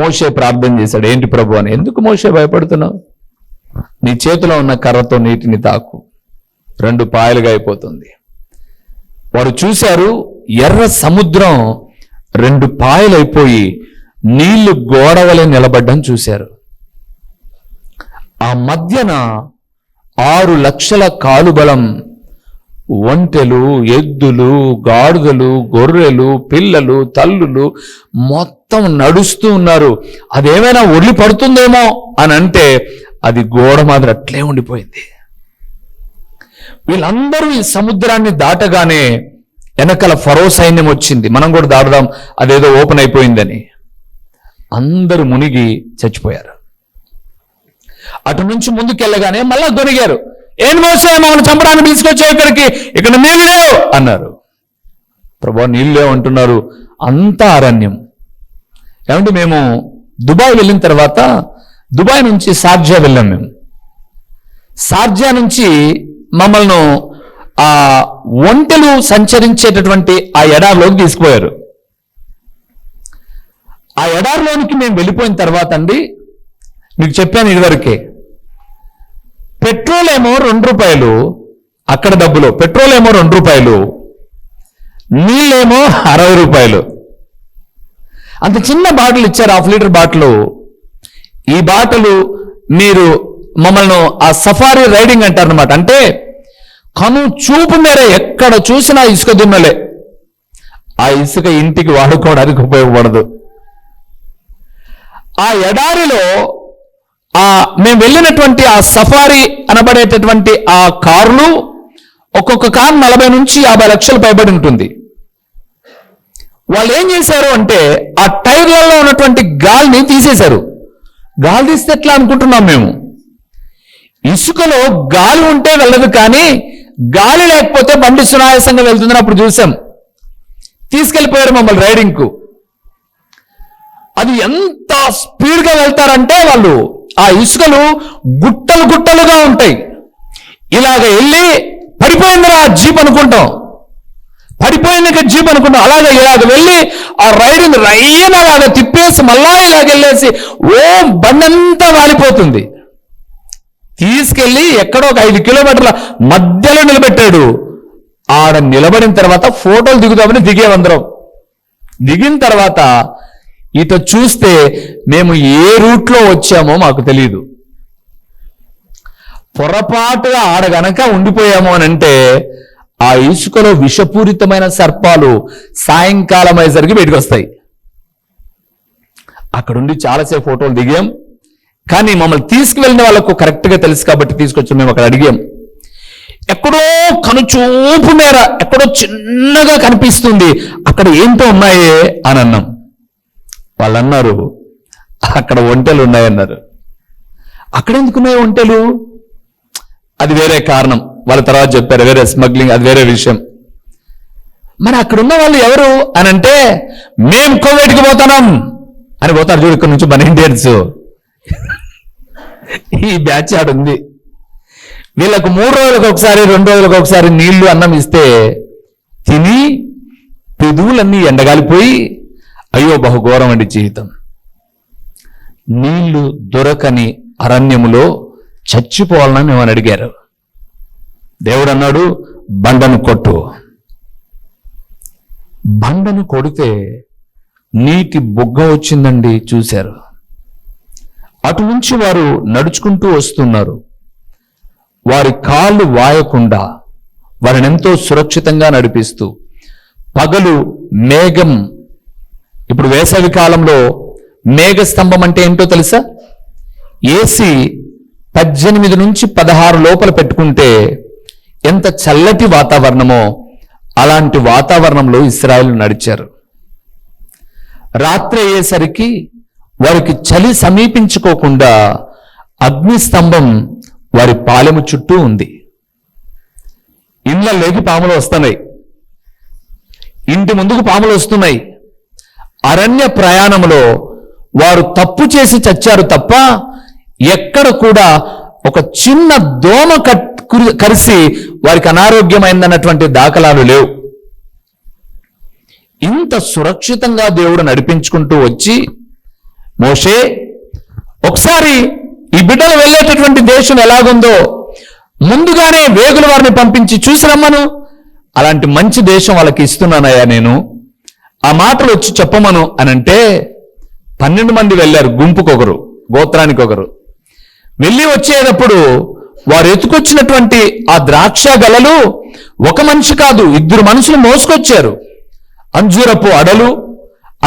మోషే ప్రార్థన చేశాడు, ఏంటి ప్రభు అని. ఎందుకు మోషే భయపడుతున్నావు? నీ చేతిలో ఉన్న కర్రతో నీటిని తాకు, 2 పాయలుగా అయిపోతుంది. వారు చూశారు, ఎర్ర సముద్రం 2 పాయలైపోయి నీళ్లు గోడవలే నిలబడ్డం చూశారు. ఆ మధ్యన 6 లక్షల కాలుబలం ఒంటెలు, ఎద్దులు, గాడిదలు, గొర్రెలు, పిల్లలు, తల్లులు మొత్తం నడుస్తూ ఉన్నారు. అదేమైనా ఒర్లి పడుతుందేమో అని అంటే అది గోడ మాదిరి అట్లే ఉండిపోయింది. వీళ్ళందరూ ఈ సముద్రాన్ని దాటగానే వెనకాల ఫరో సైన్యం వచ్చింది. మనం కూడా దాటుదాం, అదేదో ఓపెన్ అయిపోయిందని. అందరూ మునిగి చచ్చిపోయారు. అటు నుంచి ముందుకెళ్ళగానే మళ్ళా గొనిగారు, ఏం మోసే మమ్మల్ని చంపడానికి తీసుకొచ్చావు ఇక్కడికి, ఇక్కడ నీళ్ళు లేవు అన్నారు. ప్రభు నీళ్ళు లేవు అంటున్నారు, అంతా అరణ్యం. ఏమంటే మేము దుబాయ్ వెళ్ళిన తర్వాత దుబాయ్ నుంచి షార్జా వెళ్ళాం. మేము షార్జా నుంచి మమ్మల్ని ఆ ఒంటెలు సంచరించేటటువంటి ఆ ఎడారిలోకి తీసుకుపోయారు. ఆ ఎడారిలోనికి మేము వెళ్ళిపోయిన తర్వాత అండి, మీకు చెప్పాను ఇదివరకే, పెట్రోల్ ఏమో 2 రూపాయలు, అక్కడ డబ్బులు. పెట్రోల్ ఏమో 2 రూపాయలు, నీళ్ళేమో 60 రూపాయలు. అంత చిన్న బాటిల్ ఇచ్చారు, 1/2 లీటర్ బాటిల్. ఈ బాటిల్ మీరు మమ్మల్ని ఆ సఫారీ రైడింగ్ అంటారనమాట. అంటే కను చూపు మేరే ఎక్కడ చూసినా ఇసుక దున్నలే. ఆ ఇసుక ఇంటికి వాడుకోవడానికి ఉపయోగపడదు. ఆ ఎడారిలో మేము వెళ్ళినటువంటి ఆ సఫారీ అనబడేటటువంటి ఆ కార్లు, ఒక్కొక్క కారు 40 నుంచి 50 లక్షలు పైబడి ఉంటుంది. వాళ్ళు ఏం చేశారు అంటే ఆ టైర్లలో ఉన్నటువంటి గాలిని తీసేశారు. గాలి తీస్తే ఎట్లా అనుకుంటున్నాం మేము, ఇసుకలో గాలి ఉంటే వెళ్ళదు, కానీ గాలి లేకపోతే బండి సునాయాసంగా వెళ్తుందని అప్పుడు చూసాం. తీసుకెళ్ళిపోయారు మమ్మల్ని రైడింగ్కు. అది ఎంత స్పీడ్గా వెళ్తారంటే వాళ్ళు, ఆ ఇసుకలు గుట్టలు గుట్టలుగా ఉంటాయి. ఇలాగ వెళ్ళి పడిపోయిందిరా జీప్ అనుకుంటాం, పడిపోయింది జీప్ అనుకుంటాం. అలాగే ఇలాగ వెళ్ళి ఆ రైడింగ్ రైనలాగా తిప్పేసి మళ్ళా ఇలాగెళ్ళేసి బండంతా వాలిపోతుంది. తీసుకెళ్ళి ఎక్కడో ఒక 5 కిలోమీటర్ల మధ్యలో నిలబెట్టాడు. ఆడ నిలబడిన తర్వాత ఫోటోలు దిగుదామని దిగేమందరం. దిగిన తర్వాత ఇటు చూస్తే మేము ఏ రూట్లో వచ్చామో మాకు తెలియదు. పొరపాటుగా ఆడ గనక ఉండిపోయాము అని అంటే ఆ ఇసుకలో విషపూరితమైన సర్పాలు సాయంకాలం అయ్యేసరికి బయటకు వస్తాయి. అక్కడుండి చాలాసేపు ఫోటోలు దిగాం. కానీ మమ్మల్ని తీసుకువెళ్ళిన వాళ్ళకు కరెక్ట్గా తెలుసు కాబట్టి తీసుకొచ్చి మేము అక్కడ అడిగాం. ఎక్కడో కనుచూపు మేర ఎక్కడో చిన్నగా కనిపిస్తుంది, అక్కడ ఏంటో ఉన్నాయే అని అన్నాం. వాళ్ళు అన్నారు, అక్కడ ఒంటెలు ఉన్నాయన్నారు. అక్కడ ఎందుకున్నాయి ఒంటెలు? అది వేరే కారణం, వాళ్ళ తర్వాత చెప్పారు, వేరే స్మగ్లింగ్, అది వేరే విషయం. మరి అక్కడున్న వాళ్ళు ఎవరు అని అంటే, మేం కోవేటికి పోతున్నాం అని పోతారు చూడు ఇక్కడ నుంచి మన ఇండియన్స్. ఈ బ్యాచ్ ఆడుంది. వీళ్ళకు 3 రోజులకు ఒకసారి 2 రోజులకు ఒకసారి నీళ్లు అన్నం ఇస్తే తిని పెదవులన్నీ ఎండగాలిపోయి, అయ్యో బహుఘోరం అండి జీవితం. నీళ్లు దొరకని అరణ్యములో చచ్చిపోవాలని మేము అడిగారు. దేవుడు అన్నాడు, బండను కొట్టు. బండను కొడితే నీటి బుగ్గ వచ్చిందండి. చూశారు. అటు నుంచి వారు నడుచుకుంటూ వస్తున్నారు. వారి కాళ్ళు వాయకుండా వారిని ఎంతో సురక్షితంగా నడిపిస్తూ, పగలు మేఘం. ఇప్పుడు వేసవి కాలంలో మేఘ స్తంభం అంటే ఏంటో తెలుసా? ఏసీ 18 నుంచి 16 లోపల పెట్టుకుంటే ఎంత చల్లటి వాతావరణమో అలాంటి వాతావరణంలో ఇశ్రాయేలు నడిచారు. రాత్రి అయ్యేసరికి వారికి చలి సమీపించుకోకుండా అగ్ని స్తంభం వారి పాలెము చుట్టూ ఉంది. ఇళ్ళలోకి పాములు వస్తున్నాయి, ఇంటి ముందుకు పాములు వస్తున్నాయి. అరణ్య ప్రయాణంలో వారు తప్పు చేసి చచ్చారు తప్ప ఎక్కడ కూడా ఒక చిన్న దోమ కరిసి వారికి అనారోగ్యమైందన్నటువంటి దాఖలాలు లేవు. ఇంత సురక్షితంగా దేవుడు నడిపించుకుంటూ వచ్చి మోషే ఒకసారి ఈ బిడ్డలు వెళ్ళేటటువంటి దేశం ఎలాగుందో ముందుగానే వేగుల వారిని పంపించి చూసి రమ్మను, అలాంటి మంచి దేశం వాళ్ళకి ఇస్తున్నానయ్యా నేను, ఆ మాటలు వచ్చి చెప్పమను అనంటే 12 మంది వెళ్ళారు, గుంపుకొకరు, గోత్రానికి ఒకరు. వెళ్ళి వచ్చేటప్పుడు వారు ఎత్తుకొచ్చినటువంటి ఆ ద్రాక్ష గలలు ఒక మనిషి కాదు, 2 మనుషులు మోసుకొచ్చారు. అంజూరపు అడలు,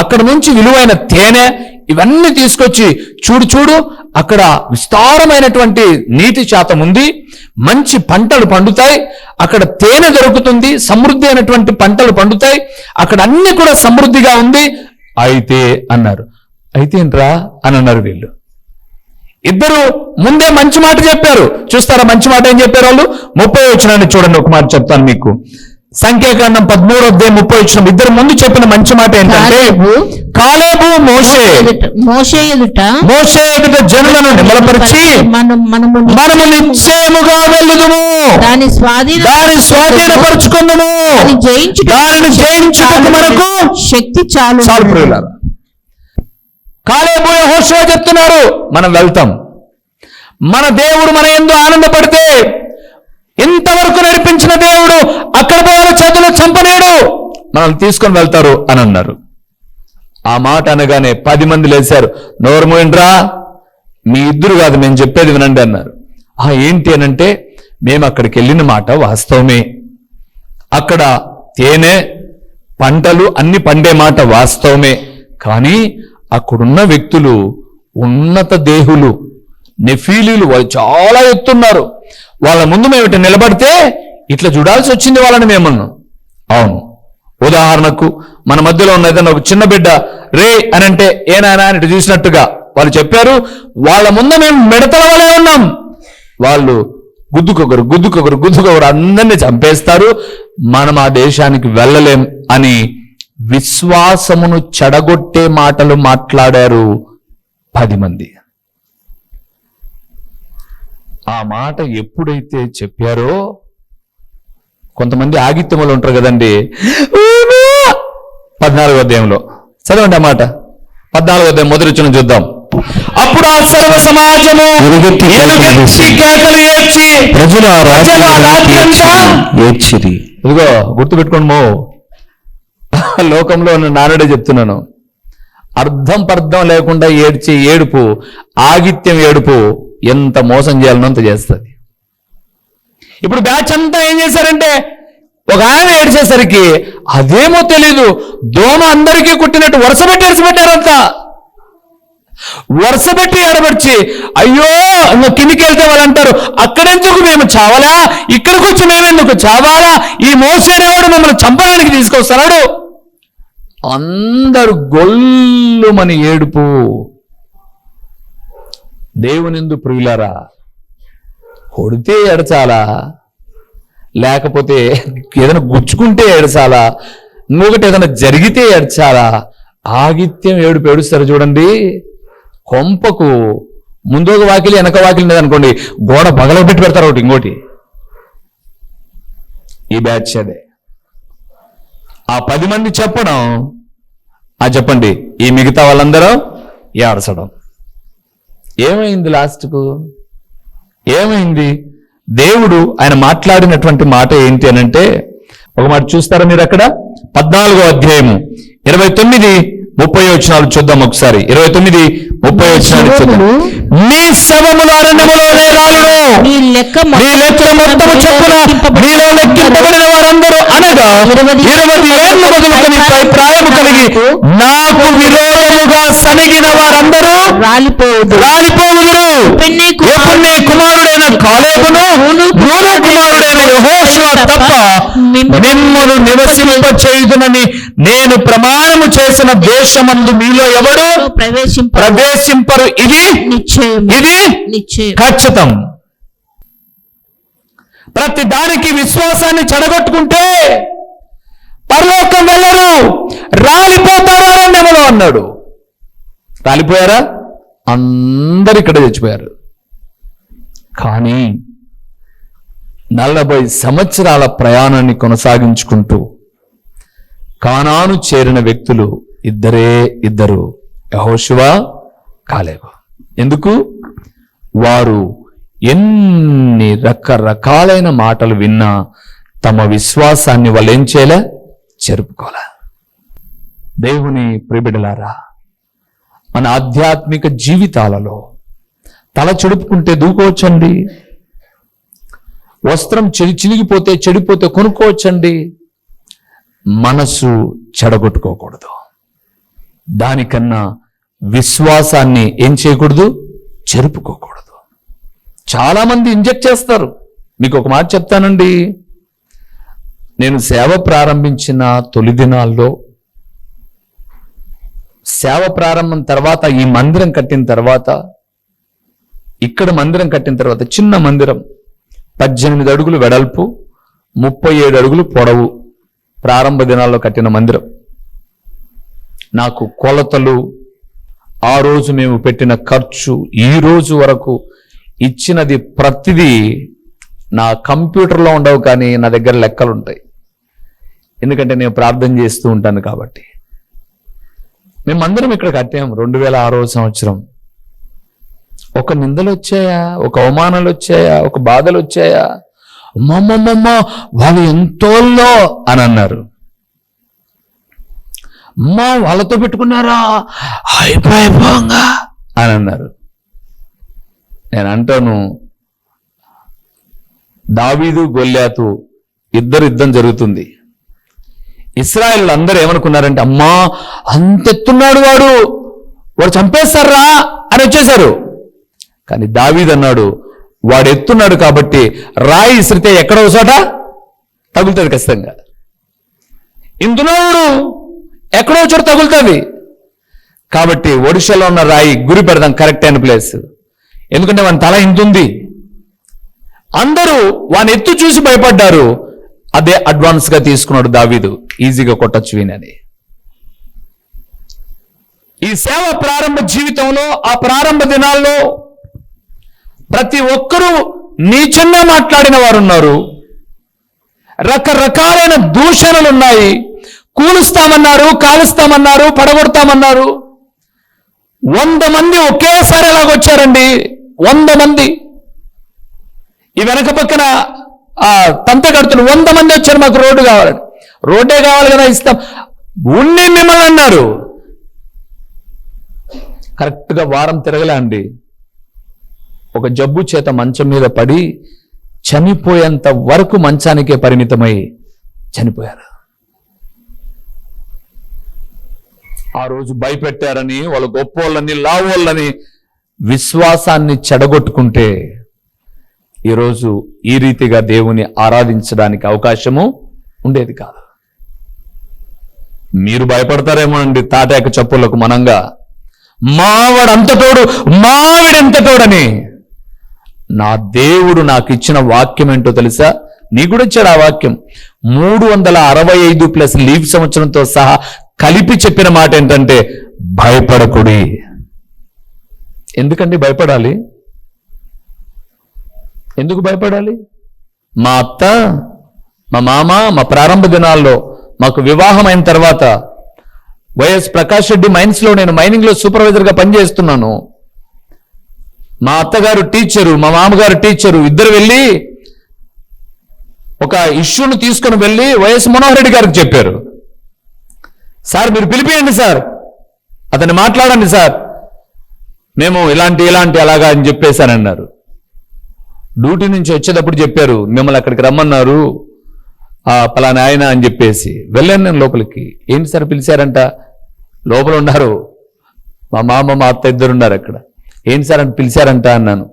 అక్కడ నుంచి విలువైన తేనె, ఇవన్నీ తీసుకొచ్చి చూడు అక్కడ విస్తారమైనటువంటి నీటి శాతం ఉంది, మంచి పంటలు పండుతాయి, అక్కడ తేనె దొరుకుతుంది, సమృద్ధి అయినటువంటి పంటలు పండుతాయి, అక్కడ అన్ని కూడా సమృద్ధిగా ఉంది. అయితే అన్నారు. అయితే ఏంట్రా అని అన్నారు వీళ్ళు. ఇద్దరు ముందే మంచి మాట చెప్పారు. చూస్తారా మంచి మాట ఏం చెప్పారు వాళ్ళు? 30వ వచనాన్ని చూడండి, ఒక మాట చెప్తాను మీకు. సంఖ్యాకాండం 13వ అధ్యాయం 30వ వచనం. ఇద్దరు ముందు చెప్పిన మంచి మాట ఏంటంటే, కాలేబు మోషే ఎదుట జనులను నిమలపరిచి మనము నిశ్చయముగా వెళ్ళుదుము, దాని స్వాధీనపరుచుకుందుము, దానిని జయించుటకు మనకు శక్తి చాలు. ప్రియులారా, కాలేబు యెహోషువ చెప్తున్నారు, మనం వెళ్తాం. మన దేవుడు మన యందు ఆనందపడితే, ఇంతవరకు నడిపించిన దేవుడు అక్కడ పోయిన చేతులు చంపనేడు, మనల్ని తీసుకొని వెళ్తారు అని అన్నారు. ఆ మాట అనగానే 10 మంది లేచారు. నోరు మూయండ్రా, మీ ఇద్దరు కాదు, మేము చెప్పేది వినండి అన్నారు. ఏంటి అనంటే, మేము అక్కడికి వెళ్ళిన మాట వాస్తవమే, అక్కడ తేనె పంటలు అన్ని పండే మాట వాస్తవమే, కానీ అక్కడున్న వ్యక్తులు ఉన్నత దేహులు, నెఫీలీలు, వాళ్ళు చాలా ఎత్తున్నారు. వాళ్ళ ముందు మేము ఇట్లా నిలబడితే ఇట్లా చూడాల్సి వచ్చింది వాళ్ళని మేమన్నాం. అవును, ఉదాహరణకు మన మధ్యలో ఉన్న ఏదైనా ఒక చిన్న బిడ్డ రే అని అంటే ఏనాయనా అని చూసినట్టుగా వాళ్ళు చెప్పారు. వాళ్ళ ముందు మేము మిడతల వలె ఉన్నాం. వాళ్ళు గుద్దుకొకరు అందరినీ చంపేస్తారు. మనం ఆ దేశానికి వెళ్ళలేం అని విశ్వాసమును చెడగొట్టే మాటలు మాట్లాడారు 10 మంది. ఆ మాట ఎప్పుడైతే చెప్పారో, కొంతమంది ఆగిత్యములు ఉంటారు కదండి, 14వ అధ్యాయంలో చదవండి ఆ మాట. 14వ అధ్యాయం మొదటి వచనం చూద్దాం. అప్పుడు ఆ సర్వ సమాజము కేకలు ఏడ్చి ప్రజలు ఏడ్చిరి. ఇదిగో గుర్తుపెట్టుకోండి, లోకంలో నానుడే చెప్తున్నాను, అర్థం పర్థం లేకుండా ఏడ్చే ఏడుపు, ఆగిత్యం ఏడుపు ఎంత మోసం చేయాలనో అంత చేస్తుంది. ఇప్పుడు బ్యాచ్ అంతా ఏం చేశారంటే, ఒక ఆయన ఏడ్చేసరికి అదేమో తెలీదు, దోమ అందరికీ కుట్టినట్టు వరుసపెట్టి ఏడ్చిపెట్టారంతా. వరుసపెట్టి ఏడబడిచి అయ్యో కిందికి వెళ్తే వాళ్ళు అంటారు, అక్కడెందుకు మేము చావాలా, ఇక్కడికి వచ్చి మేమెందుకు చావాలా, ఈ మోసేవాడు మమ్మల్ని చంపడానికి తీసుకొస్తున్నాడు. అందరు గొల్లుమని ఏడుపు. దేవునిందు ప్రియులారా, కొడితే ఏడ్చాలా, లేకపోతే ఏదైనా గుచ్చుకుంటే ఏడ్చాలా, ఇంకొకటి ఏదైనా జరిగితే ఏడ్చాలా? ఆగిత్యం ఏడుపు ఏడుస్తారు చూడండి. కొంపకు ముందు ఒక వాకిలి వెనక వాకిలి లేదనుకోండి, గోడ పగలబెట్టి పెడతారు ఒకటి ఇంకోటి. ఈ బ్యాచ్ అదే. ఆ 10 మంది చెప్పడం, చెప్పండి, ఈ మిగతా వాళ్ళందరూ ఏడ్చడం. ఏమైంది లాస్ట్కు? ఏమైంది? దేవుడు ఆయన మాట్లాడినటువంటి మాట ఏంటి అనంటే, ఒక మాట చూస్తారా మీరు అక్కడ 14వ అధ్యాయము 29-30 వచనాలు చూద్దాం ఒకసారి. 29-30 వచనాలు చూద్దాం. మీ శవములు అరణ్యములో రాలును, మీ లెక్క మొత్తము చొప్పున మీలో లెక్కింపబడిన వారందరూ అనగా 20 ఏళ్ళు మొదలుకొని ప్రాయము కలిగి నాకు విరోధముగా సనిగిన వారందరూ రాలిపోవుదురు. యెఫున్నె కుమారుడైన కాలేబును, నూను కుమారుడైన యెహోషువ తప్ప మిమ్మును నివసింపచేయుదునని నేను ప్రమాణము చేసిన దేశమందు మీలో ఎవడు ప్రవేశింపరు. ఇది ఖచ్చితం. ప్రతి దానికి విశ్వాసాన్ని చెడగొట్టుకుంటే పరలోకం వెళ్ళరు, రాలిపోతారు అరణ్యములో అన్నాడు. రాలిపోయారా? అందరు ఇక్కడ చచ్చిపోయారు. కానీ 40 సంవత్సరాల ప్రయాణాన్ని కొనసాగించుకుంటూ కానాను చేరిన వ్యక్తులు ఇద్దరు, యెహోషువ, కాలేబు. ఎందుకు? వారు ఎన్ని రకరకాలైన మాటలు విన్నా తమ విశ్వాసాన్ని వాళ్ళు ఏం చేయలే, చెరుపుకోలే. దేవుని ప్రియబిడ్డలారా, మన ఆధ్యాత్మిక జీవితాలలో తల చెడుపుకుంటే దూకోవచ్చండి, వస్త్రం చినిగిపోతే చెడిపోతే కొనుక్కోవచ్చండి, మనసు చెడగొట్టుకోకూడదు. దానికన్నా విశ్వాసాన్ని ఏం చేయకూడదు, చెరుపుకోకూడదు. చాలా మంది ఇంజెక్ట్ చేస్తారు. మీకు ఒక మాట చెప్తానండి, నేను సేవ ప్రారంభించిన తొలి దినాల్లో, సేవ ప్రారంభం తర్వాత, ఈ మందిరం కట్టిన తర్వాత, ఇక్కడ మందిరం కట్టిన తర్వాత, చిన్న మందిరం 18 అడుగులు వెడల్పు, 37 అడుగులు పొడవు, ప్రారంభ దినాల్లో కట్టిన మందిరం. నాకు కొలతలు, ఆ రోజు మేము పెట్టిన ఖర్చు, ఈ రోజు వరకు ఇచ్చినది ప్రతిదీ నా కంప్యూటర్లో ఉండవు, కానీ నా దగ్గర లెక్కలు ఉంటాయి. ఎందుకంటే నేను ప్రార్థన చేస్తూ ఉంటాను కాబట్టి. మేము అందరం ఇక్కడ కట్టాం 2006వ సంవత్సరం. ఒక నిందలు వచ్చాయా, ఒక అవమానాలు వచ్చాయా, ఒక బాధలు వచ్చాయా? అమ్మమ్మమ్మ వాళ్ళు ఎంతోల్లో అని అన్నారు. అమ్మా వాళ్ళతో పెట్టుకున్నారా అయిపోయిపోంగా అని అన్నారు. నేను అంటాను, దావీదు గొల్యాతు ఇద్దరు యుద్ధం జరుగుతుంది. ఇశ్రాయేలు అందరూ ఏమనుకున్నారంటే, అమ్మా అంతెత్తున్నాడు వాడు చంపేస్తారా అని వచ్చేశారు. కానీ దావీదు అన్నాడు, వాడు ఎత్తున్నాడు కాబట్టి రాయి ఇసిరితే ఎక్కడో చోట తగులుతుంది ఖచ్చితంగా. ఇందులోడు ఎక్కడో చోట తగులుతుంది కాబట్టి ఒడిశాలో ఉన్న రాయి గురి పెడదాం కరెక్ట్ అయిన ప్లేస్. ఎందుకంటే వాని తల ఇంతుంది. అందరూ వాని ఎత్తు చూసి భయపడ్డారు. అదే అడ్వాన్స్ గా తీసుకున్నాడు దావీదు, ఈజీగా కొట్టచ్చు వీనని. ఈ సేవ ప్రారంభ జీవితంలో, ఆ ప్రారంభ దినాల్లో ప్రతి ఒక్కరూ నీచంగా మాట్లాడిన వారు ఉన్నారు. రకరకాలైన దూషణలు ఉన్నాయి. కూలుస్తామన్నారు, కాలుస్తామన్నారు, పడగొడతామన్నారు. 100 మంది ఒకేసారి ఎలాగొచ్చారండి, 100 మంది. ఈ వెనక పక్కన తంత కడుతున్న 100 మంది వచ్చారు, మాకు రోడ్డు కావాలని. రోడ్డే కావాలి కదా, ఇస్తాం ఉండి మిమ్మల్ని అన్నారు. కరెక్ట్గా వారం తిరగలే అండి, ఒక జబ్బు చేత మంచం మీద పడి చనిపోయేంత వరకు మంచానికే పరిమితమై చనిపోయారు. ఆ రోజు భయపెట్టారని, వాళ్ళు గొప్పోళ్ళని, లావోళ్ళని విశ్వాసాన్ని చెడగొట్టుకుంటే ఈరోజు ఈ రీతిగా దేవుని ఆరాధించడానికి అవకాశము ఉండేది కాదు. మీరు భయపడతారేమో అండి తాటాక చప్పులకు మనంగా, మావాడంతటోడు మావిడెంతటోడని. నా దేవుడు నాకు ఇచ్చిన వాక్యం ఏంటో తెలుసా? నీకు కూడా ఇచ్చాడు ఆ వాక్యం. 365 ప్లస్ లీవ్ సంవత్సరంతో సహా కలిపి చెప్పిన మాట ఏంటంటే, భయపడకుడి. ఎందుకండి భయపడాలి? ఎందుకు భయపడాలి? మా అత్త, మా మామ, మా ప్రారంభ దినాల్లో, మాకు వివాహం అయిన తర్వాత వైఎస్ ప్రకాష్ రెడ్డి మైన్స్ లో నేను మైనింగ్ లో సూపర్వైజర్ గా పనిచేస్తున్నాను. మా అత్తగారు టీచరు, మా మామగారు టీచరు, ఇద్దరు వెళ్ళి ఒక ఇష్యూను తీసుకుని వెళ్ళి వైఎస్ మనోహర్ రెడ్డి గారికి చెప్పారు. సార్ మీరు పిలిపియండి సార్, అతన్ని మాట్లాడండి సార్, మేము ఇలాంటి అలాగా అని చెప్పేశానన్నారు. డ్యూటీ నుంచి వచ్చేటప్పుడు చెప్పారు, మిమ్మల్ని అక్కడికి రమ్మన్నారు పలానా ఆయన అని చెప్పేసి. వెళ్ళాను నేను లోపలికి. ఏంటి సార్ పిలిచారంట? లోపల ఉన్నారు మా మామ, మా అత్త ఇద్దరున్నారు అక్కడ. ఏంటి సార్ అని పిలిచారంట అన్నాను.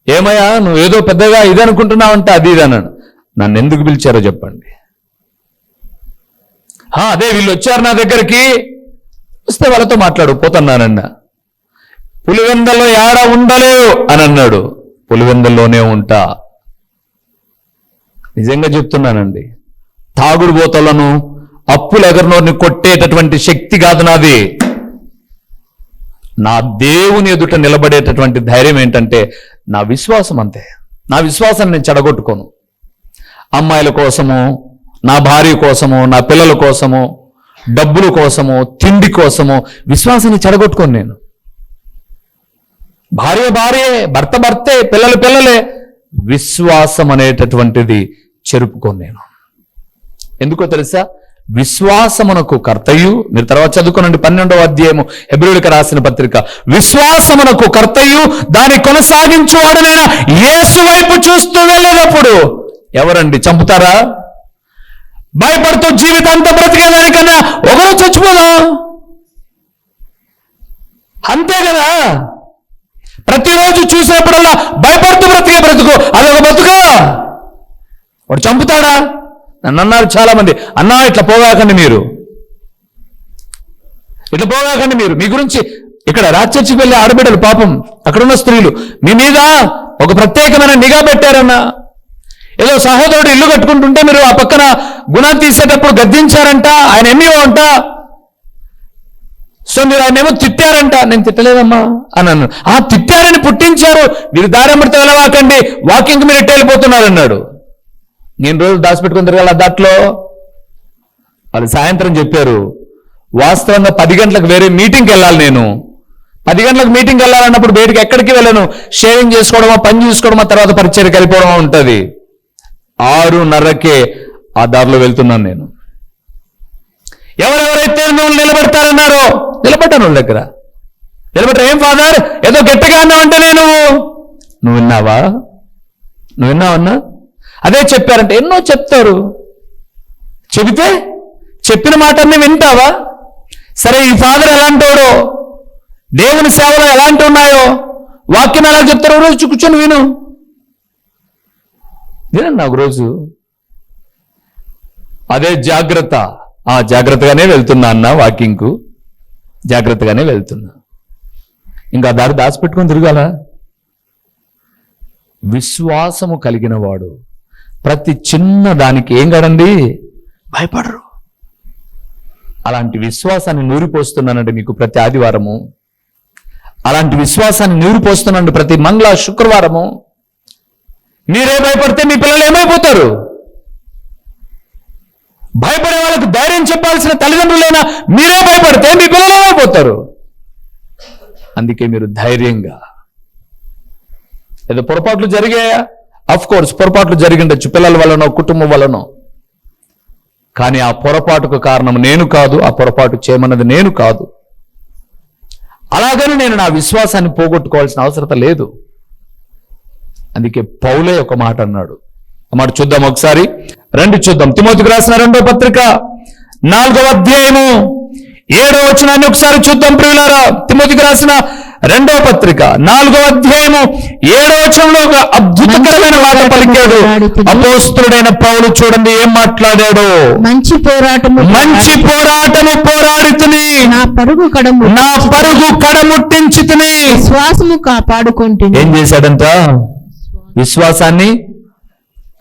ఏమయ్యా నువ్వు ఏదో పెద్దగా ఇది అనుకుంటున్నావంట, అది ఇది అన్నాను. నన్ను ఎందుకు పిలిచారో చెప్పండి. అదే వీళ్ళు వచ్చారు నా దగ్గరికి, వస్తే వాళ్ళతో మాట్లాడు పోతున్నానన్న. పులివెందల్లో ఏడా ఉండలేవు అని అన్నాడు. పులివెందల్లోనే ఉంటా. నిజంగా చెప్తున్నానండి, తాగుడు బోతలను, అప్పులు ఎగరనోరిని కొట్టేటటువంటి శక్తి కాదు నాది. నా దేవుని ఎదుట నిలబడేటటువంటి ధైర్యం ఏంటంటే నా విశ్వాసం. అంతే. నా విశ్వాసాన్ని నేను చెడగొట్టుకోను. అమ్మాయిల కోసము, నా భార్య కోసము, నా పిల్లల కోసము, డబ్బుల కోసము, తిండి కోసము విశ్వాసాన్ని చెడగొట్టుకోను నేను. భార్య భార్యే, భర్త భర్తే, పిల్లలు పిల్లలే. విశ్వాసం అనేటటువంటిది చెరుపుకోను నేను. ఎందుకో తెలుసా? విశ్వాసమునకు కర్తయు, మీరు తర్వాత చదువుకోనండి 12వ అధ్యాయము హెబ్రీయులకు రాసిన పత్రిక. విశ్వాసమునకు కర్తయు దాన్ని కొనసాగించువాడనైన యేసు వైపు చూస్తూ వెళ్ళేటప్పుడు ఎవరండి చంపుతారా? భయపడుతూ జీవితాంతం బ్రతికేదానికన్నా ఒకరు చచ్చిపోదా? అంతే కదా. ప్రతిరోజు చూసినప్పుడల్లా భయపడుతూ బ్రతికే బ్రతుకు అదొక బ్రతుకా? వాడు చంపుతాడా? నన్ను అన్నారు చాలా మంది, అన్నా ఇట్లా పోగాకండి మీరు, ఇట్లా పోగాకండి మీరు. మీ గురించి ఇక్కడ రాచర్చికి వెళ్ళే ఆడబిడ్డలు పాపం అక్కడున్న స్త్రీలు మీ మీద ఒక ప్రత్యేకమైన నిఘా పెట్టారన్నా. ఏదో సహోదరుడు ఇల్లు కట్టుకుంటుంటే మీరు ఆ పక్కన గుణం తీసేటప్పుడు గద్దించారంట, ఆయన ఎన్నో అంట. సో మీరు ఆయనేమో తిట్టారంట. నేను తిట్టలేదమ్మా అన్నాను. తిట్టారని పుట్టించారు, మీరు దారెంబడితే వెళ్ళవాకండి, వాకింగ్ మీరు ఎట్టు వెళ్ళిపోతున్నారు అన్నాడు. నేను రోజు దాచిపెట్టుకుని తిరగాల దాంట్లో. వాళ్ళు సాయంత్రం చెప్పారు, వాస్తవంగా 10 గంటలకు వేరే మీటింగ్కి వెళ్ళాలి. నేను 10 గంటలకు మీటింగ్కి వెళ్ళాలన్నప్పుడు బయటికి ఎక్కడికి వెళ్ళను, షేవింగ్ చేసుకోవడమా, పని చూసుకోవడమా, తర్వాత పరిచర్యకి వెళ్ళిపోవడమా ఉంటుంది. 6:30కే ఆ దారిలో వెళ్తున్నాను నేను. ఎవరెవరైతే నువ్వు నిలబడతారన్నారో నిలబడ్డాను వాళ్ళ దగ్గర. నిలబడ్డా. ఏం ఫాదర్ ఏదో గట్టిగా అన్నావంటే నువ్వు విన్నావన్నా? అదే చెప్పారంటే ఎన్నో చెప్తారు. చెబితే చెప్పిన మాటన్ని వింటావా? సరే, ఈ ఫాదర్ ఎలాంటోడో, దేవుని సేవలో ఎలాంటి ఉన్నాయో, వాక్యం ఎలా చెప్తారో రోజు కూర్చొని వినండి ఒక రోజు. అదే జాగ్రత్త. జాగ్రత్తగానే వెళ్తున్నా అన్న, వాకింగ్కు జాగ్రత్తగానే వెళ్తున్నా. ఇంకా దారి దాచిపెట్టుకొని తిరగాల. విశ్వాసము కలిగిన వాడు ప్రతి చిన్న దానికి ఏం కదండి భయపడరు. అలాంటి విశ్వాసాన్ని నూరిపోస్తున్నానండి మీకు ప్రతి ఆదివారము. అలాంటి విశ్వాసాన్ని నూరిపోస్తున్నానండి ప్రతి మంగళ శుక్రవారము. మీరే భయపడితే మీ పిల్లలు ఏమైపోతారు? భయపడే వాళ్ళకు ధైర్యం చెప్పాల్సిన తల్లిదండ్రులైనా మీరే భయపడితే మీ పిల్లలు ఏమైపోతారు? అందుకే మీరు ధైర్యంగా, ఏదో పొరపాట్లు జరిగాయా? అఫ్ కోర్స్ పొరపాట్లు జరిగిండొచ్చు, పిల్లల వల్లనో కుటుంబం వల్లనో. కానీ ఆ పొరపాటుకు కారణం నేను కాదు, ఆ పొరపాటు చేయమన్నది నేను కాదు. అలాగని నేను నా విశ్వాసాన్ని పోగొట్టుకోవాల్సిన అవసరం లేదు. అందుకే పౌలే ఒక మాట అన్నాడు. ఆ మాట చూద్దాం ఒకసారి, రండి చూద్దాం. తిమోతికి రాసిన 2వ పత్రిక 4వ అధ్యాయము 7వ వచనాన్ని ఒకసారి చూద్దాం ప్రియులారా. తిమోతికి రాసిన 2వ పత్రిక 4వ అధ్యాయము 7వ వచనంలో ఒక అద్భుతకరమైన మాట పలికాడు అపోస్తలుడైన పౌలు. చూడండి ఏం మాట్లాడాడు. మంచి పోరాటము పోరాడితిని, నా పరుగు కడముట్టించితిని, విశ్వాసము కాపాడుకుంటుని. ఏం చేశాడంట? విశ్వాసాన్ని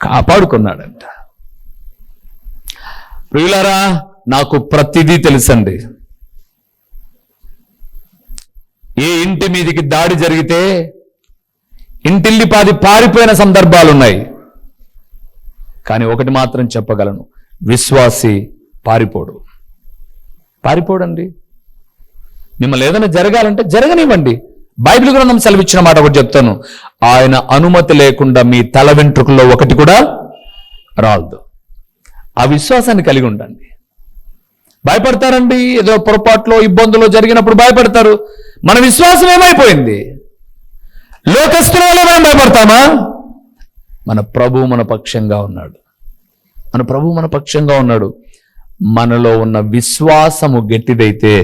కాపాడుకున్నాడంట. ప్రియులారా, నాకు ప్రతిదీ తెలుసండి. ఏ ఇంటి మీదికి దాడి జరిగితే ఇంటిల్లిపాది పారిపోయిన సందర్భాలున్నాయి. కానీ ఒకటి మాత్రం చెప్పగలను, విశ్వాసి పారిపోడండి. మిమ్మల్ని ఏదైనా జరగాలంటే జరగనివ్వండి. బైబిల్ గ్రంథం సెలవిచ్చిన మాట ఒకటి చెప్తాను, ఆయన అనుమతి లేకుండా మీ తల వెంట్రుకల్లో ఒకటి కూడా రాదు. ఆ విశ్వాసాన్ని కలిగి ఉండండి. భయపడతారండి, ఏదో పొరపాట్లో ఇబ్బందులు జరిగినప్పుడు భయపడతారు. మన విశ్వాసం ఏమైపోయింది? లోకస్తుల వల్ల మనం భయపడతామా? మన ప్రభు మన పక్షంగా ఉన్నాడు. మనలో ఉన్న విశ్వాసము గట్టిదైతే,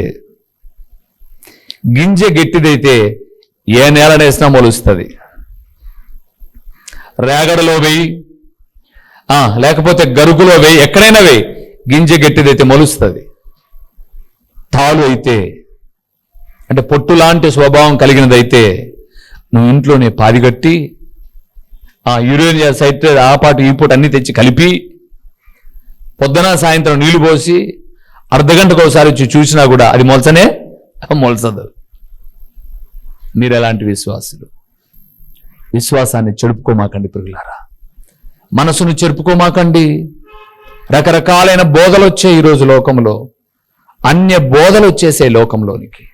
గింజ గట్టిదైతే ఏ నేలనేసినా మొలుస్తుంది. రేగడలో వేయి, లేకపోతే గరుకులో వేయి, ఎక్కడైనా వేయి, గింజ గట్టిదైతే మొలుస్తుంది. తాళు అయితే, అంటే పొట్టు లాంటి స్వభావం కలిగినదైతే నువ్వు ఇంట్లోనే పాదిగట్టి యూరియా సైట్ ఆ పాటు ఈ పూట అన్ని తెచ్చి కలిపి పొద్దున సాయంత్రం నీళ్లు పోసి అర్ధగంటకు ఒకసారి వచ్చి చూసినా కూడా అది మొలసదు. మీరు ఎలాంటి విశ్వాసులు? విశ్వాసాన్ని చెడుపుకోమాకండి ప్రియులారా, మనసును చెరుపుకోమాకండి. రకరకాలైన బోధలు వచ్చాయి ఈరోజు లోకంలో, అన్య బోధలు వచ్చేసే లోకంలోనికి.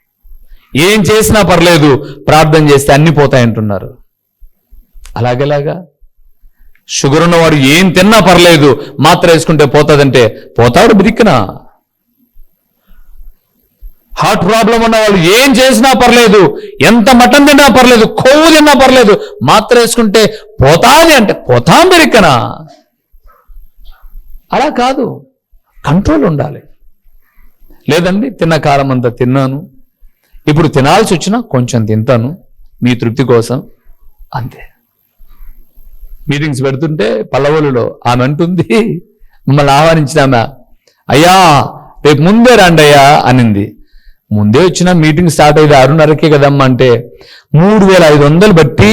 ఏం చేసినా పర్లేదు, ప్రార్థన చేస్తే అన్ని పోతాయంటున్నారు. అలాగేలాగా షుగర్ ఉన్నవాడు ఏం తిన్నా పర్లేదు, మాత్ర వేసుకుంటే పోతుందంటే పోతాడు బిరిక్కినా. హార్ట్ ప్రాబ్లం ఉన్న వాళ్ళు ఏం చేసినా పర్లేదు, ఎంత మటన్ తిన్నా పర్లేదు, కొవ్వు తిన్నా పర్లేదు, మాత్ర వేసుకుంటే పోతాది అంటే పోతాం బిరిక్కనా. అలా కాదు, కంట్రోల్ ఉండాలి. లేదండి తిన్న కాలం అంతా తిన్నాను, ఇప్పుడు తినాల్సి వచ్చినా కొంచెం తింటాను మీ తృప్తి కోసం, అంతే. మీటింగ్స్ పెడుతుంటే పల్లవులలో ఆమె అంటుంది, మమ్మల్ని ఆహ్వానించినామా, అయ్యా రేపు ముందే రండి అయ్యా అనింది. ముందే వచ్చిన మీటింగ్ స్టార్ట్ అయ్యేది 6:30కే కదమ్మా అంటే 3,500 బట్టి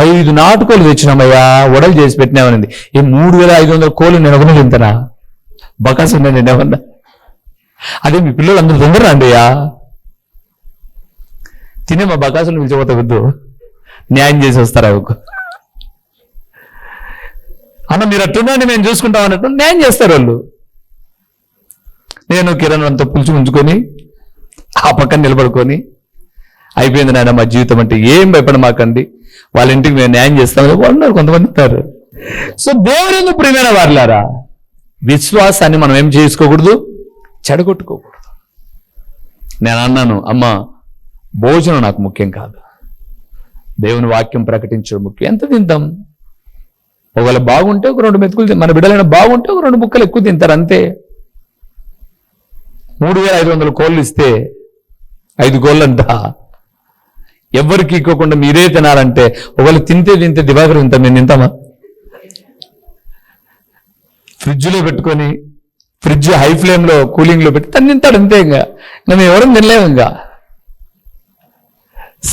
5 నాటుకోలు తెచ్చినామయ్యా, వడలు చేసి పెట్టినామనింది. ఈ 3,500 కోళ్ళు నేను ఒకనే తింటానా? బకాసు ఉన్నా నేను ఏమన్నా? అదే మీ పిల్లలు అందరూ తొందర రండి అయ్యా, తినే మా బకాసులు పిలిచిపోతా వద్దు, న్యాయం చేసి వస్తారా అన్న, మీరు అట్టుండండి మేము చూసుకుంటాం అన్నట్టు న్యాయం చేస్తారు వాళ్ళు. నేను కిరణ్ అంతా పులుచు ఉంచుకొని ఆ పక్కన నిలబడుకొని, అయిపోయింది నాయన మా జీవితం అంటే, ఏం భయపడమాకండి, వాళ్ళ ఇంటికి మేము న్యాయం చేస్తామని వాళ్ళు కొంతమంది ఉంటారు. సో దేవుని ఎందుకు ప్రియమైన వారులారా, విశ్వాసాన్ని మనం ఏం చేసుకోకూడదు, చెడగొట్టుకోకూడదు. నేను అన్నాను, అమ్మ భోజనం నాకు ముఖ్యం కాదు, దేవుని వాక్యం ప్రకటించడం ముఖ్యం. ఎంత తింటాం? ఒకవేళ బాగుంటే ఒక 2 మెతుకులు, మన బిడ్డలైనా బాగుంటే ఒక 2 ముక్కలు ఎక్కువ తింటారు అంతే. 3,500 కోళ్ళు ఇస్తే 5 కోళ్ళంట ఎవరికి ఇవ్వకుండా మీరే తినాలంటే, ఒకవేళ తింటే దివాకర్ తింటాం, మేము తింటామా? ఫ్రిడ్జ్లో పెట్టుకొని, ఫ్రిడ్జ్ హై ఫ్లేమ్లో కూలింగ్లో పెట్టి తను తింటాడు అంతే. ఇంకా మేము ఎవరం తినలేము. ఇంకా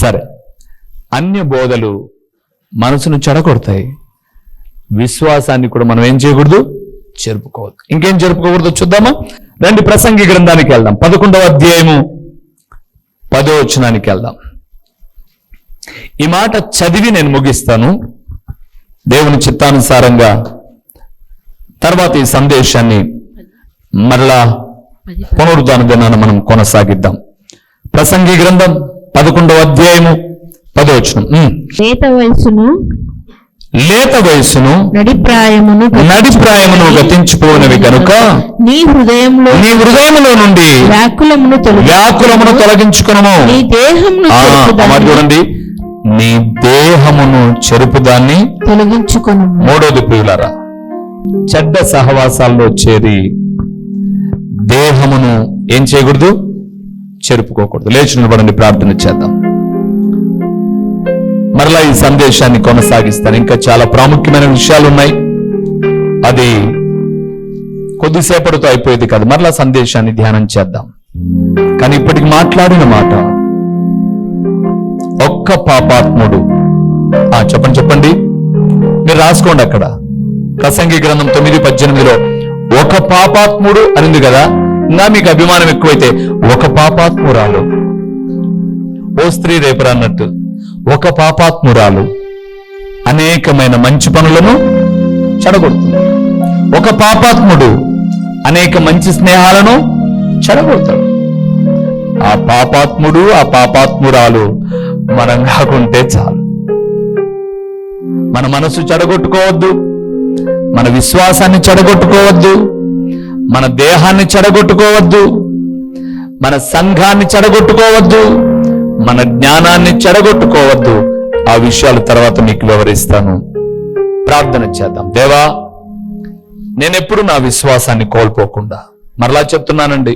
సరే, అన్య బోధలు మనసును చెడగొడతాయి. విశ్వాసాన్ని కూడా మనం ఏం చేయకూడదు, జరుపుకోవద్దు. ఇంకేం జరుపుకోకూడదు చూద్దామా? రండి ప్రసంగి గ్రంథానికి వెళ్దాం, 11వ అధ్యాయము 10వ వచనానికి వెళ్దాం. ఈ మాట చదివి నేను ముగిస్తాను దేవుని చిత్తానుసారంగా. తర్వాత ఈ సందేశాన్ని మరలా పునరుద్ధాన దినాన మనం కొనసాగిద్దాం. ప్రసంగి గ్రంథం 11వ అధ్యాయము 10వ వచనం. లేత వయసును నడిప్రాయమును గతించిపోయినవి కనుక నీ హృదయములో నుండి వ్యాకులమును తొలగించుకును. చూడండి, నీ దేహమును చెరుపుదాన్ని తొలగించుకును. 3వది ప్రియులారా, చెడ్డ సహవాసాల్లో చేరి దేహమును ఏం చేయకూడదు, చెరుపుకోకూడదు. లేచి నిలబడండి, ప్రార్థన చేద్దాం. మరలా ఈ సందేశాన్ని కొనసాగిస్తాను. ఇంకా చాలా ప్రాముఖ్యమైన విషయాలు ఉన్నాయి, అది కొద్దిసేపటితో అయిపోయేది కాదు. మరలా సందేశాన్ని ధ్యానం చేద్దాం. కానీ ఇప్పటికి మాట్లాడిన మాట, ఒక్క పాపాత్ముడు. చెప్పండి, మీరు రాసుకోండి అక్కడ. ప్రసంగి గ్రంథం 9:18లో ఒక పాపాత్ముడు అనింది కదా. ఇంకా మీకు అభిమానం ఎక్కువైతే ఒక పాపాత్మురాలు, ఓ స్త్రీ రేపరా అన్నట్టు, ఒక పాపాత్మురాలు అనేకమైన మంచి పనులను చెడగొడుతుంది. ఒక పాపాత్ముడు అనేక మంచి స్నేహాలను చెడగొడతాడు. ఆ పాపాత్ముడు, ఆ పాపాత్మురాలు మనం కాకుంటే చాలు. మన మనసు చెడగొట్టుకోవద్దు, మన విశ్వాసాన్ని చెడగొట్టుకోవద్దు, మన దేహాన్ని చెడగొట్టుకోవద్దు, మన సంఘాన్ని చెడగొట్టుకోవద్దు, మన జ్ఞానాన్ని చెడగొట్టుకోవద్దు. ఆ విషయాలు తర్వాత మీకు వివరిస్తాను. ప్రార్థన చేద్దాం. దేవా, నేనెప్పుడు నా విశ్వాసాన్ని కోల్పోకుండా, మరలా చెప్తున్నానండి,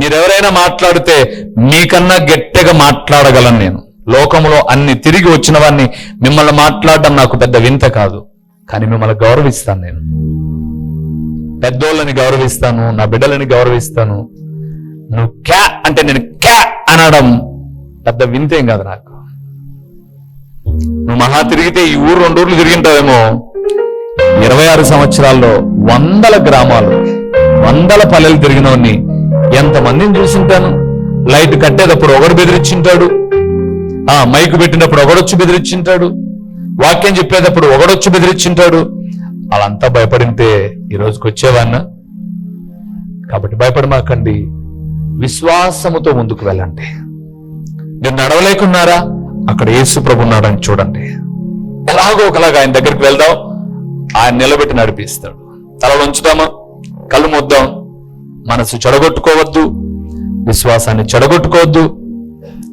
మీరెవరైనా మాట్లాడితే మీకన్నా గట్టిగా మాట్లాడగలను నేను. లోకంలో అన్ని తిరిగి వచ్చిన వాడిని మిమ్మల్ని మాట్లాడడం నాకు పెద్ద వింత కాదు. కానీ మిమ్మల్ని గౌరవిస్తాను. నేను పెద్దోళ్ళని గౌరవిస్తాను, నా బిడ్డలని గౌరవిస్తాను. నువ్వు క్యా అంటే నేను క్యా అనడం పెద్ద వింతేం కాదు నాకు. నువ్వు మహా తిరిగితే ఈ ఊరు 2 ఊర్లు తిరిగింటావేమో. 26 సంవత్సరాల్లో 100 గ్రామాలు, 100 పల్లెలు తిరిగినవన్నీ ఎంతమందిని చూసింటాను. లైట్ కట్టేటప్పుడు ఒకడు బెదిరించింటాడు, మైకు పెట్టినప్పుడు ఒకడొచ్చి బెదిరించింటాడు, వాక్యం చెప్పేటప్పుడు ఒకడొచ్చి బెదిరించింటాడు. వాళ్ళంతా భయపడింటే ఈ రోజుకి వచ్చేవాన్నా? కాబట్టి భయపడమాకండి, విశ్వాసముతో ముందుకు వెళ్ళండి. మీరు నడవలేకున్నారా? అక్కడ యేసు ప్రభు ఉన్నాడని చూడండి. ఎలాగో ఒకలాగా ఆయన దగ్గరికి వెళ్దాం, ఆయన నిలబెట్టి నడిపిస్తాడు. తలలు ఉంచుదామా, కళ్ళు మూద్దాం. మనసు చెడగొట్టుకోవద్దు, విశ్వాసాన్ని చెడగొట్టుకోవద్దు.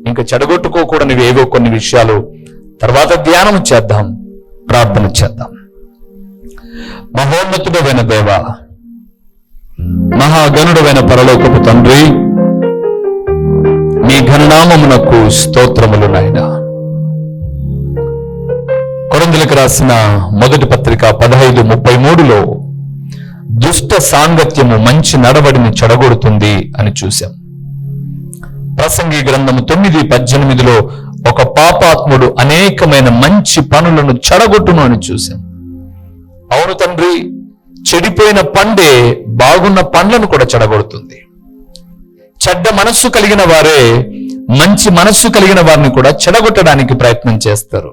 ఇంకా చెడగొట్టుకోకూడనివి ఏవో కొన్ని విషయాలు తర్వాత ధ్యానం చేద్దాం, ప్రార్థన చేద్దాం. మహోన్నతుడైన దేవ, మహాగణుడైన పరలోకపు తండ్రి, మీ ఘననామమునకు స్తోత్రములు నాయనా. కొరింథీయులకు రాసిన మొదటి పత్రిక 15:33లో దుష్ట సాంగత్యము మంచి నడవడిని చెడగొడుతుంది అని చూశాం. ప్రసంగి గ్రంథము 9:18లో ఒక పాపాత్ముడు అనేకమైన మంచి పనులను చెడగొట్టును అని చూశాం. అవును తండ్రి, చెడిపోయిన పండే బాగున్న పండ్లను కూడా చెడగొడుతుంది. చెడ్డ మనస్సు కలిగిన వారే మంచి మనస్సు కలిగిన వారిని కూడా చెడగొట్టడానికి ప్రయత్నం చేస్తారు.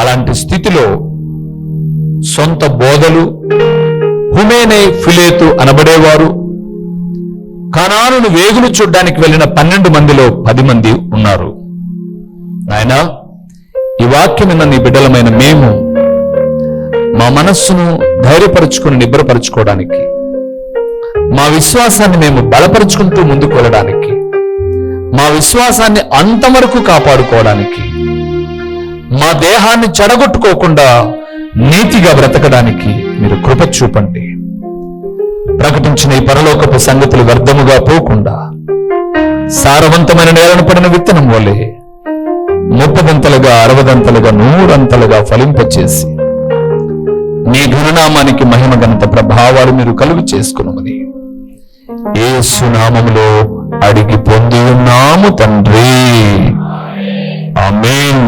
అలాంటి స్థితిలో సొంత బోధలు, హుమేనే ఫిలేతు అనబడేవారు, కనానును వేగులు చూడ్డానికి వెళ్ళిన 12 మందిలో 10 మంది ఉన్నారు. నాయనా, ఈ వాక్యం విన్న నీ బిడ్డలమైన మేము మా మనస్సును ధైర్యపరుచుకుని నిబ్బరపరుచుకోవడానికి, మా విశ్వాసాన్ని మేము బలపరుచుకుంటూ ముందుకు వెళ్ళడానికి, మా విశ్వాసాన్ని అంతవరకు కాపాడుకోవడానికి, మా దేహాన్ని చెడగొట్టుకోకుండా నీతిగా బ్రతకడానికి మీరు కృప చూపండి. ప్రకటించిన ఈ పరలోకపు సంగతులు వ్యర్థముగా పోకుండా సారవంతమైన నేలను పడిన విత్తనం వలె 30దంతలుగా 60దంతలుగా 100 ఫలింపచేసి మీ ఘననామానికి మహిమ ఘనత ప్రభావాలు మీరు కలుగు చేసుకునమని యేసు నామములో అడిగి పొంది ఉన్నాము తండ్రి. ఆమేన్.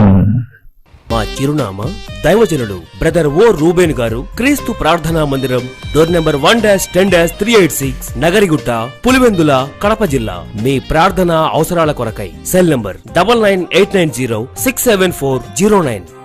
మా చిరునామా దైవజనులు బ్రదర్ ఓ రూబేన్ గారు, క్రీస్తు ప్రార్థనా మందిరం, డోర్ నెంబర్ 1-10-386, నగరిగుట్ట, పులివెందుల, కడప జిల్లా. మీ ప్రార్థనా అవసరాల కొరకై సెల్ నంబర్ 9989067409.